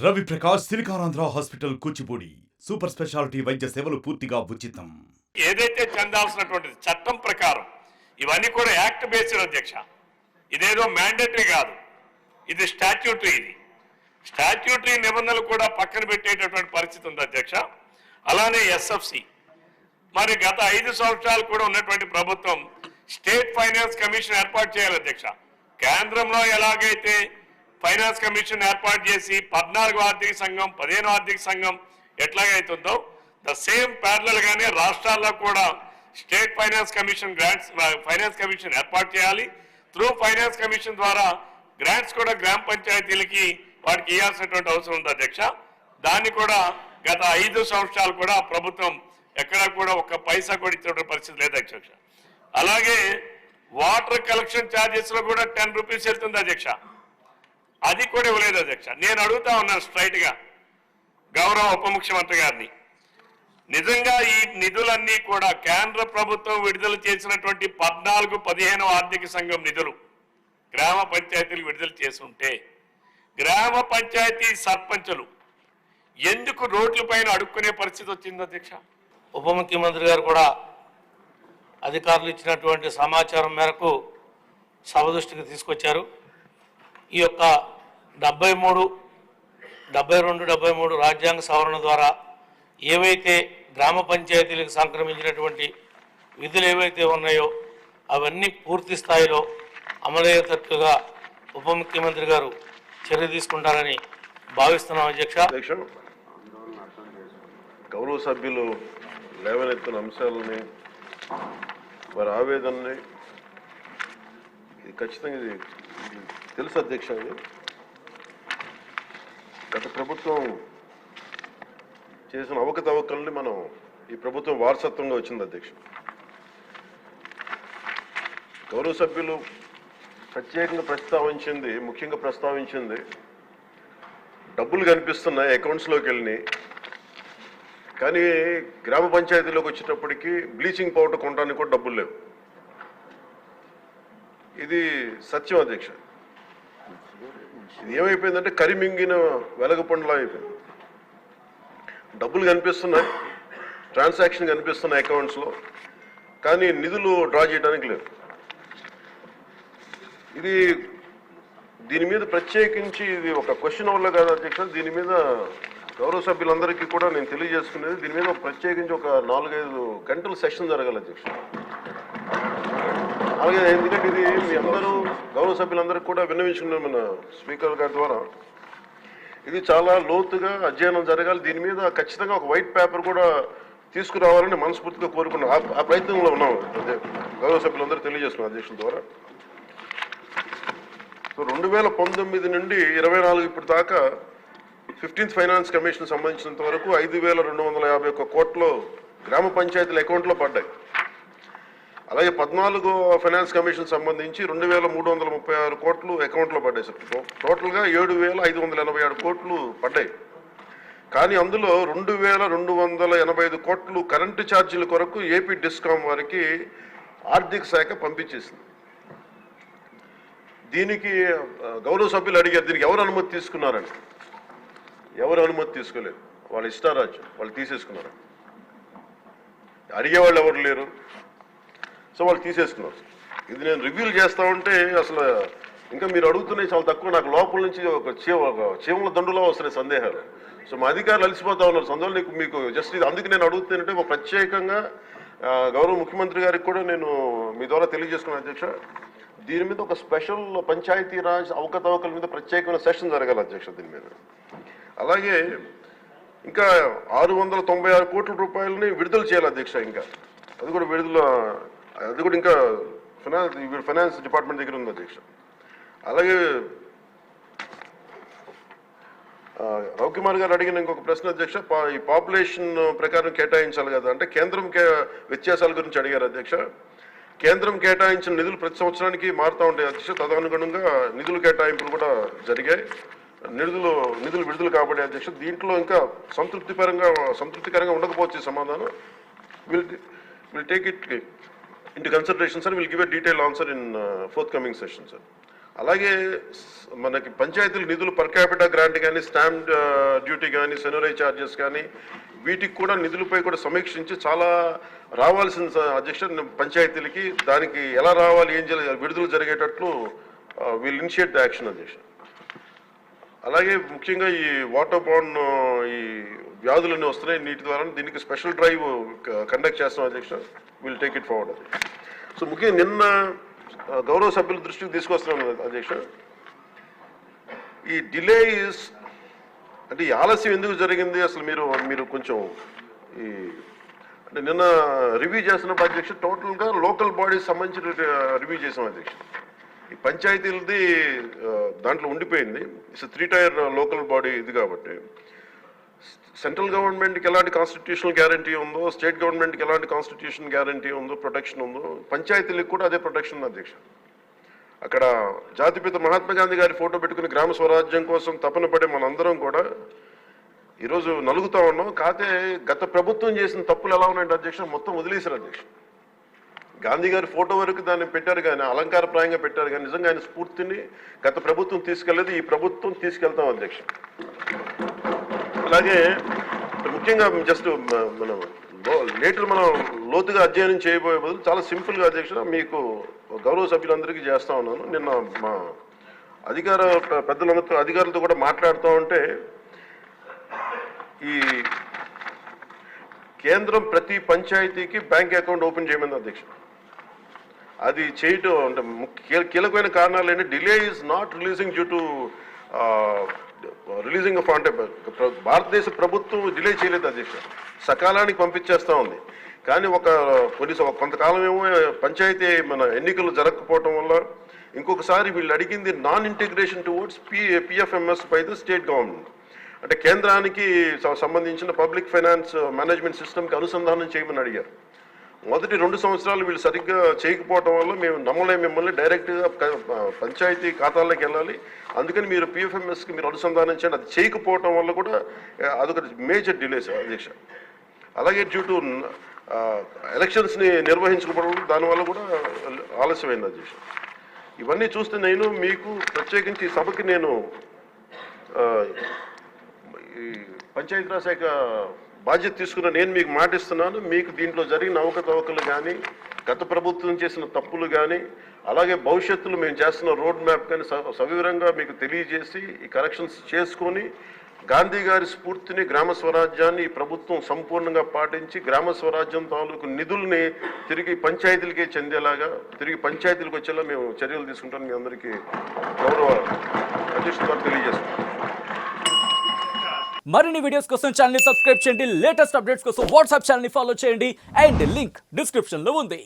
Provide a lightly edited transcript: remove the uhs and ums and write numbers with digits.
Ravi Prakash Siliconandhra hospital Kuchipudi super speciality వైద్య సేవలు పూర్తిగా ఉచితం. ఏదైతే చెందాల్సినటువంటిది చట్టం ప్రకారం ఇవన్నీ కూడా యాక్ట్ బేస్డ్ అధ్యక్ష. ఇదేదో మ్యాండేటరీ కాదు, ఇది స్టాట్యూటరీ. ఇది స్టాట్యూటరీ నిబంధనలు కూడా పక్కన పెట్టేటటువంటి పరిస్థితి ఉంది అధ్యక్ష. అలానే ఎస్ఎఫ్సి మరి గత 5 సంవత్సరాలు కూడా ఉన్నటువంటి ప్రభుత్వం స్టేట్ ఫైనాన్స్ కమిషన్ ఏర్పాటు చేయాలి అధ్యక్ష. కేంద్రంలో ఎలాగైతే ఫైనాన్స్ కమిషన్ ఏర్పాటు చేసి 14వ ఆర్థిక సంఘం 15వ ఆర్థిక సంఘం ఎట్లాగైతుందో ద సేమ్ ప్యారలల్ గానే రాష్ట్రాల్లో కూడా state finance commission finance commission ఏర్పాటు చేయాలి. త్రూ ఫైనాన్స్ కమిషన్ ద్వారా గ్రాంట్స్ కూడా గ్రామ పంచాయతీలకి వాటికి ఇవ్వాల్సినటువంటి అవసరం ఉంది అధ్యక్ష. దాన్ని కూడా గత 5 సంవత్సరాలు కూడా ప్రభుత్వం ఎక్కడా కూడా ఒక్క పైసా కూడా ఇచ్చినటువంటి పరిస్థితి లేదు అధ్యక్ష. అలాగే వాటర్ కలెక్షన్ ఛార్జెస్ లో కూడా 10 రూపీస్ వెళ్తుంది అధ్యక్ష. అది కూడా ఇవ్వలేదు అధ్యక్ష. నేను అడుగుతా ఉన్నాను స్ట్రైట్ గా గౌరవ ఉప ముఖ్యమంత్రి గారిని, నిజంగా ఈ నిధులన్నీ కూడా కేంద్ర ప్రభుత్వం విడుదల చేసినటువంటి 14, 15వ ఆర్థిక సంఘం నిధులు గ్రామ పంచాయతీలు విడుదల చేస్తుంటే గ్రామ పంచాయతీ సర్పంచులు ఎందుకు రోడ్ల పైన అడుక్కునే పరిస్థితి వచ్చింది అధ్యక్ష? ఉప ముఖ్యమంత్రి గారు కూడా అధికారులు ఇచ్చినటువంటి సమాచారం మేరకు సభ దృష్టికి తీసుకొచ్చారు. ఈ యొక్క 73, 72, 73 రాజ్యాంగ సవరణ ద్వారా ఏవైతే గ్రామ పంచాయతీలకు సంక్రమించినటువంటి విధులు ఏవైతే ఉన్నాయో అవన్నీ పూర్తి స్థాయిలో అమలయ్యేటట్టుగా ఉప ముఖ్యమంత్రి గారు చర్య తీసుకుంటారని భావిస్తున్నాం అధ్యక్ష. గౌరవ సభ్యులు లేవనెత్తిన అంశాలని వారి ఆవేదనని ఇది ఖచ్చితంగా ఇది తెలుసు అధ్యక్ష. గత ప్రభుత్వం చేసిన అవకతవకల్ని మనం ఈ ప్రభుత్వం వారసత్వంగా వచ్చింది అధ్యక్ష. గౌరవ సభ్యులు ప్రత్యేకంగా ముఖ్యంగా ప్రస్తావించింది డబ్బులు కనిపిస్తున్నాయి అకౌంట్స్లోకి వెళ్ళి, కానీ గ్రామ పంచాయతీలోకి వచ్చేటప్పటికి బ్లీచింగ్ పౌడర్ కొనడానికి కూడా డబ్బులు లేవు. ఇది సత్యం అధ్యక్ష. ఇది ఏమైపోయిందంటే కరిమింగిన వెలగపండులా అయిపోయింది. డబ్బులు కనిపిస్తున్నాయి, ట్రాన్సాక్షన్ కనిపిస్తున్నాయి అకౌంట్స్లో, కానీ నిధులు డ్రా చేయడానికి లేదు. దీని మీద ప్రత్యేకించి ఇది ఒక క్వశ్చన్ వల్ల కాదు అధ్యక్ష. దీని మీద గౌరవ సభ్యులందరికీ కూడా నేను తెలియజేసుకునేది, దీని మీద ప్రత్యేకించి ఒక 4-5 గంటల సెషన్ జరగాలి అధ్యక్ష. అలాగే ఎందుకంటే ఇది మీ అందరూ గౌరవ సభ్యులందరికీ కూడా విన్నవించుకున్నాం మన స్పీకర్ గారి ద్వారా. ఇది చాలా లోతుగా అధ్యయనం జరగాలి. దీని మీద ఖచ్చితంగా ఒక వైట్ పేపర్ కూడా తీసుకురావాలని మనస్ఫూర్తిగా కోరుకున్నాం. ఆ ప్రయత్నంలో ఉన్నాం గౌరవ సభ్యులందరూ తెలియజేస్తున్నాం అధ్యక్షుల ద్వారా. సో 2019 నుండి 24 ఇప్పటి దాకా 15th ఫైనాన్స్ కమిషన్ సంబంధించినంత వరకు 5,251 కోట్లు గ్రామ పంచాయతీల అకౌంట్లో పడ్డాయి. అలాగే 14వ ఫైనాన్స్ కమిషన్ సంబంధించి 2,336 కోట్లు అకౌంట్లో పడ్డాయి సార్. టోటల్గా 7,587 కోట్లు పడ్డాయి. కానీ అందులో 2,285 కోట్లు కరెంటు ఛార్జీల కొరకు ఏపీ డిస్కామ్ వారికి ఆర్థిక శాఖ పంపించేసింది. దీనికి గౌరవ సభ్యులు అడిగారు, దీనికి ఎవరు అనుమతి తీసుకున్నారని. ఎవరు అనుమతి తీసుకోలేదు, వాళ్ళ ఇష్టారాజ్యం, వాళ్ళు తీసేసుకున్నారు. అడిగేవాళ్ళు ఎవరు లేరు, సో వాళ్ళు తీసేసుకున్నారు. ఇది నేను రివ్యూలు చేస్తా ఉంటే అసలు ఇంకా మీరు అడుగుతున్నాయి చాలా తక్కువ. నాకు లోపల నుంచి ఒక చీమల దండులో వస్తున్నాయి సందేహాలు. సో మా అధికారులు అలసిపోతా ఉన్నారు. అందువల్ల మీకు జస్ట్ ఇది అందుకు నేను అడుగుతానంటే ఒక ప్రత్యేకంగా గౌరవ ముఖ్యమంత్రి గారికి కూడా నేను మీ ద్వారా తెలియజేసుకున్నాను అధ్యక్ష. దీని మీద ఒక స్పెషల్ పంచాయతీరాజ్ అవకతవకల మీద ప్రత్యేకమైన సెషన్ జరగాలి అధ్యక్ష దీని మీద. అలాగే ఇంకా 696 కోట్ల రూపాయలని విడుదల చేయాలి అధ్యక్ష. ఇంకా అది కూడా ఇంకా ఫైనాన్స్ డిపార్ట్మెంట్ దగ్గర ఉంది అధ్యక్ష. అలాగే రవికుమార్ గారు అడిగిన ఇంకొక ప్రశ్న అధ్యక్ష, ఈ పాపులేషన్ ప్రకారం కేటాయించాలి కదా అంటే కేంద్రం వ్యత్యాసాల గురించి అడిగారు అధ్యక్ష. కేంద్రం కేటాయించిన నిధులు ప్రతి సంవత్సరానికి మారుతూ ఉంటాయి అధ్యక్ష. తదనుగుణంగా నిధుల కేటాయింపులు కూడా జరిగాయి. నిధులు విడుదల కాబట్టి అధ్యక్ష దీంట్లో ఇంకా సంతృప్తికరంగా ఉండకపోవచ్చు సమాధానం. Will take it into consideration, sir. We'll give a detailed answer in forthcoming session, sir. అలాగే మనకి పంచాయతీల నిధులు పర్ క్యాపిటా గ్రాంట్ కానీ స్టాంప్ డ్యూటీ కానీ సెనరరీ ఛార్జెస్ కానీ వీటికి కూడా నిధులపై కూడా సమీక్షించి చాలా రావాల్సిన అధ్యక్ష పంచాయతీలకి దానికి ఎలా రావాలి ఏం చేయాలి విడుదల జరిగేటట్లు విల్ ఇనిషియేట్ ద యాక్షన్ అధ్యక్ష. అలాగే ముఖ్యంగా ఈ వాటర్ బాండ్ ఈ వ్యాధులన్నీ వస్తున్నాయి నీటి ద్వారా దీనికి స్పెషల్ డ్రైవ్ కండక్ట్ చేస్తాం అధ్యక్ష. విల్ టేక్ ఇట్ ఫార్వర్డ్ అది. సో ముఖ్యంగా నిన్న గౌరవ సభ్యుల దృష్టికి తీసుకొస్తున్నాను అధ్యక్ష. ఈ డిలే ఇస్ అంటే ఈ ఆలస్యం ఎందుకు జరిగింది అసలు మీరు కొంచెం ఈ అంటే నిన్న రివ్యూ చేస్తున్నప్పుడు అధ్యక్ష టోటల్గా లోకల్ బాడీస్ సంబంధించి రివ్యూ చేసాం అధ్యక్ష. ఈ పంచాయతీలది దాంట్లో ఉండిపోయింది. ఇట్స్ 3 టైర్ లోకల్ బాడీ ఇది కాబట్టి సెంట్రల్ గవర్నమెంట్కి ఎలాంటి కాన్స్టిట్యూషనల్ గ్యారంటీ ఉందో స్టేట్ గవర్నమెంట్కి ఎలాంటి కాన్స్టిట్యూషన్ గ్యారంటీ ఉందో ప్రొటెక్షన్ ఉందో పంచాయతీలకు కూడా అదే ప్రొటెక్షన్ ఉంది అధ్యక్ష. అక్కడ జాతిపిత మహాత్మా గాంధీ గారి ఫోటో పెట్టుకుని గ్రామ స్వరాజ్యం కోసం తపన పడే మనందరం కూడా ఈరోజు నలుగుతా ఉన్నాం. కాకపోతే గత ప్రభుత్వం చేసిన తప్పులు ఎలా ఉన్నాయంటే అధ్యక్ష మొత్తం వదిలేశారు అధ్యక్ష. గాంధీ గారి ఫోటో వరకు దాన్ని పెట్టారు కానీ అలంకారప్రాయంగా పెట్టారు కానీ నిజంగా ఆయన స్ఫూర్తిని గత ప్రభుత్వం తీసుకెళ్లేదు, ఈ ప్రభుత్వం తీసుకెళ్తాం అధ్యక్ష. అలాగే ముఖ్యంగా జస్ట్ మనం లేటర్ మనం లోతుగా అధ్యయనం చేయబోయే బదులు చాలా సింపుల్గా అధ్యక్ష మీకు గౌరవ సభ్యులందరికీ చేస్తా ఉన్నాను. నిన్న మా పెద్దలందరితో అధికారులతో కూడా మాట్లాడుతూ ఉంటే ఈ కేంద్రం ప్రతి పంచాయతీకి బ్యాంక్ అకౌంట్ ఓపెన్ చేయమని అధ్యక్ష. అది చేయటం అంటే కీలకమైన కారణాలు ఏంటి delay is not releasing due to releasing of అంటే భారతదేశ ప్రభుత్వం డిలే చేయలేదు అధ్యక్ష, సకాలానికి పంపించేస్తూ ఉంది. కానీ కొంతకాలం ఏమో పంచాయతీ మన ఎన్నికలు జరగకపోవటం వల్ల ఇంకొకసారి వీళ్ళు అడిగింది non integration towards PFMS by the state government. అంటే కేంద్రానికి సంబంధించిన పబ్లిక్ ఫైనాన్స్ మేనేజ్మెంట్ సిస్టమ్కి అనుసంధానం చేయమని అడిగారు. మొదటి 2 సంవత్సరాలు వీళ్ళు సరిగ్గా చేయకపోవటం వల్ల మేము నమ్మలేము మిమ్మల్ని డైరెక్ట్గా పంచాయతీ ఖాతాల్లోకి వెళ్ళాలి, అందుకని మీరు పిఎఫ్ఎంఎస్కి మీరు అనుసంధానం చేయండి. అది చేయకపోవటం వల్ల కూడా అదొక మేజర్ డిలేస్ అధ్యక్ష. అలాగే డ్యూ టు ఎలక్షన్స్ని నిర్వహించకపోవడం దానివల్ల కూడా ఆలస్యమైంది అధ్యక్ష. ఇవన్నీ చూస్తే నేను మీకు ప్రత్యేకించి ఈ సభకి నేను ఈ పంచాయతీరాజ్ శాఖ బాధ్యత తీసుకున్న నేను మీకు మాటిస్తున్నాను. మీకు దీంట్లో జరిగిన అవకతవకలు కానీ గత ప్రభుత్వం చేసిన తప్పులు కానీ అలాగే భవిష్యత్తులో మేము చేస్తున్న రోడ్ మ్యాప్ కానీ సవివరంగా మీకు తెలియజేసి ఈ కరెక్షన్స్ చేసుకొని గాంధీ గారి స్ఫూర్తిని గ్రామ స్వరాజ్యాన్ని ఈ ప్రభుత్వం సంపూర్ణంగా పాటించి గ్రామ స్వరాజ్యం తాలూకు నిధుల్ని తిరిగి పంచాయతీలకే చెందేలాగా తిరిగి పంచాయతీలకు వచ్చేలా మేము చర్యలు తీసుకుంటాం. మీ అందరికీ గౌరవ అధ్యక్షుడు తెలియజేస్తున్నాం. మరిన్ని వీడియోస్ కోసం ఛానల్ ని సబ్స్క్రైబ్ చేయండి, లేటెస్ట్ అప్డేట్స్ కోసం వాట్సాప్ ఛానల్ ని ఫాలో చేయండి అండ్ లింక్ డిస్క్రిప్షన్ లో ఉంది.